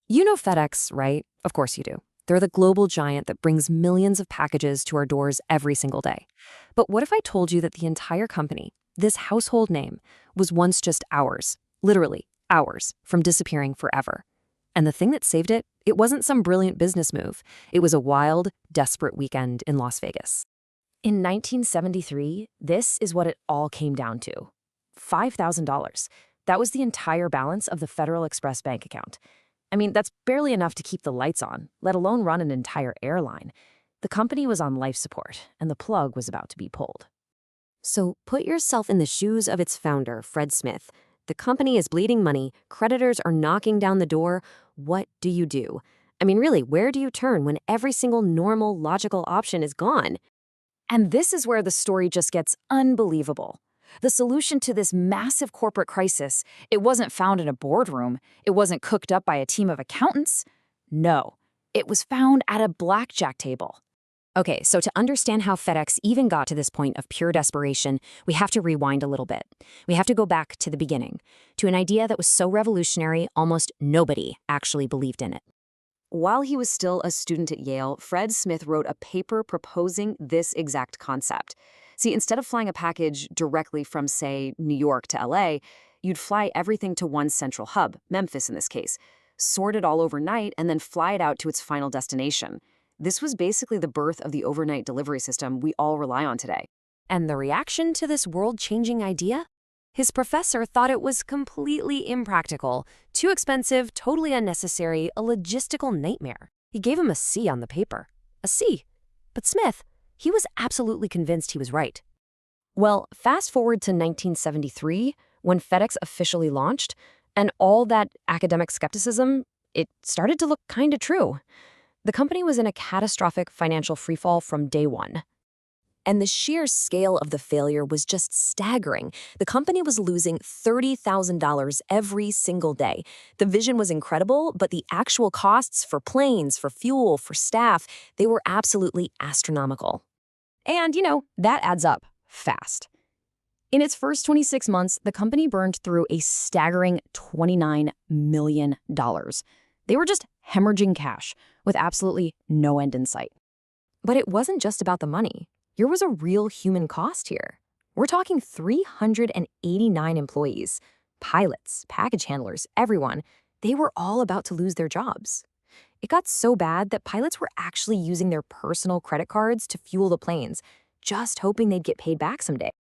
You know FedEx, right? Of course you do. They're the global giant that brings millions of packages to our doors every single day. But what if I told you that the entire company, this household name, was once just hours, literally hours, from disappearing forever? And the thing that saved it, it wasn't some brilliant business move. It was a wild, desperate weekend in Las Vegas. In 1973, this is what it all came down to. $5,000. That was the entire balance of the Federal Express bank account. I mean, that's barely enough to keep the lights on, let alone run an entire airline. The company was on life support, and the plug was about to be pulled. So put yourself in the shoes of its founder, Fred Smith. The company is bleeding money, creditors are knocking down the door. What do you do? I mean, really, where do you turn when every single normal, logical option is gone? And this is where the story just gets unbelievable. The solution to this massive corporate crisis, it wasn't found in a boardroom. It wasn't cooked up by a team of accountants. No, it was found at a blackjack table. Okay, so to understand how FedEx even got to this point of pure desperation, we have to rewind a little bit. We have to go back to the beginning, to an idea that was so revolutionary, almost nobody actually believed in it. While he was still a student at Yale, Fred Smith wrote a paper proposing this exact concept. See, instead of flying a package directly from, say, New York to LA, you'd fly everything to one central hub, Memphis in this case, sort it all overnight, and then fly it out to its final destination. This was basically the birth of the overnight delivery system we all rely on today. And the reaction to this world-changing idea? His professor thought it was completely impractical, too expensive, totally unnecessary, a logistical nightmare. He gave him a C on the paper. A C. But Smith, he was absolutely convinced he was right. Well, fast forward to 1973, when FedEx officially launched, and all that academic skepticism, it started to look kind of true. The company was in a catastrophic financial freefall from day one. And the sheer scale of the failure was just staggering. The company was losing $30,000 every single day. The vision was incredible, but the actual costs for planes, for fuel, for staff, they were absolutely astronomical. And, that adds up fast. In its first 26 months, the company burned through a staggering $29 million. They were just hemorrhaging cash with absolutely no end in sight. But it wasn't just about the money. There was a real human cost here. We're talking 389 employees, pilots, package handlers, everyone. They were all about to lose their jobs. It got so bad that pilots were actually using their personal credit cards to fuel the planes, just hoping they'd get paid back someday.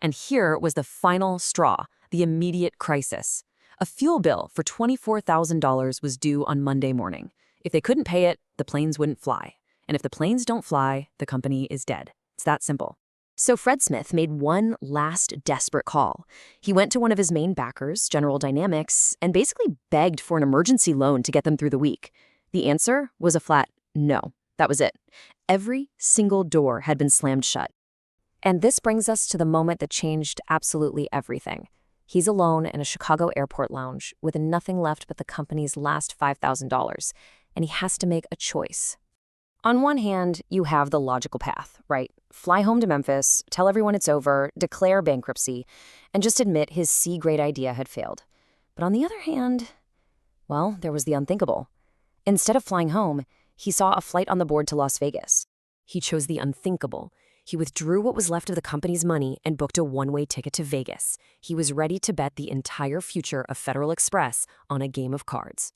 And here was the final straw, the immediate crisis. A fuel bill for $24,000 was due on Monday morning. If they couldn't pay it, the planes wouldn't fly. And if the planes don't fly, the company is dead. It's that simple. So Fred Smith made one last desperate call. He went to one of his main backers, General Dynamics, and basically begged for an emergency loan to get them through the week. The answer was a flat no. That was it. Every single door had been slammed shut. And this brings us to the moment that changed absolutely everything. He's alone in a Chicago airport lounge with nothing left but the company's last $5,000, and he has to make a choice. On one hand, you have the logical path, right? Fly home to Memphis, tell everyone it's over, declare bankruptcy, and just admit his C-grade idea had failed. But on the other hand, well, there was the unthinkable. Instead of flying home, he saw a flight on the board to Las Vegas. He chose the unthinkable. He withdrew what was left of the company's money and booked a one-way ticket to Vegas. He was ready to bet the entire future of Federal Express on a game of cards.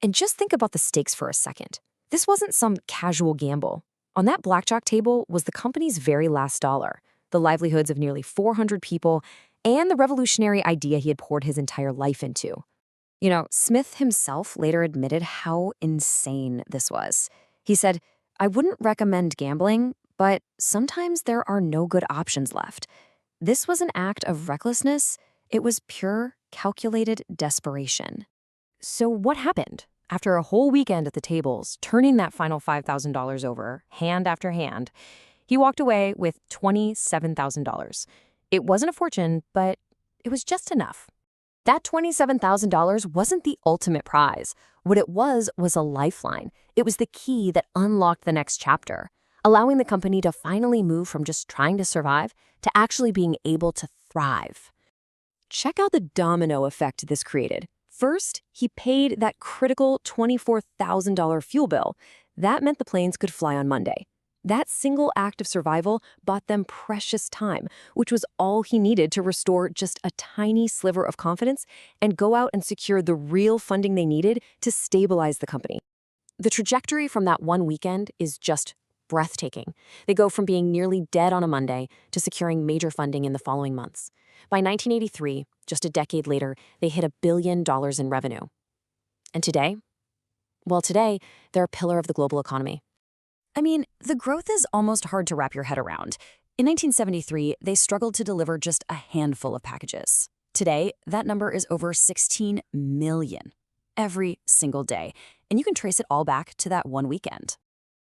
And just think about the stakes for a second. This wasn't some casual gamble. On that blackjack table was the company's very last dollar, the livelihoods of nearly 400 people, and the revolutionary idea he had poured his entire life into. Smith himself later admitted how insane this was. He said, "I wouldn't recommend gambling, but sometimes there are no good options left." This was an act of recklessness. It was pure, calculated desperation. So what happened? After a whole weekend at the tables, turning that final $5,000 over, hand after hand, he walked away with $27,000. It wasn't a fortune, but it was just enough. That $27,000 wasn't the ultimate prize. What it was a lifeline. It was the key that unlocked the next chapter, allowing the company to finally move from just trying to survive to actually being able to thrive. Check out the domino effect this created. First, he paid that critical $24,000 fuel bill. That meant the planes could fly on Monday. That single act of survival bought them precious time, which was all he needed to restore just a tiny sliver of confidence and go out and secure the real funding they needed to stabilize the company. The trajectory from that one weekend is just breathtaking. They go from being nearly dead on a Monday to securing major funding in the following months. By 1983, just a decade later, they hit $1 billion in revenue. And today? Well, today, they're a pillar of the global economy. I mean, the growth is almost hard to wrap your head around. In 1973, they struggled to deliver just a handful of packages. Today, that number is over 16 million every single day, and you can trace it all back to that one weekend.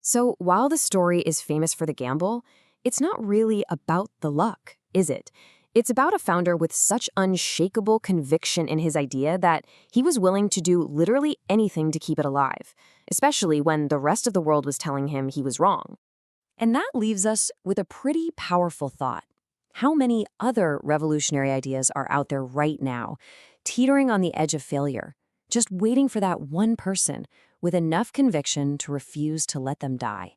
So while the story is famous for the gamble, it's not really about the luck, is it? It's about a founder with such unshakable conviction in his idea that he was willing to do literally anything to keep it alive, especially when the rest of the world was telling him he was wrong. And that leaves us with a pretty powerful thought. How many other revolutionary ideas are out there right now, teetering on the edge of failure, just waiting for that one person with enough conviction to refuse to let them die?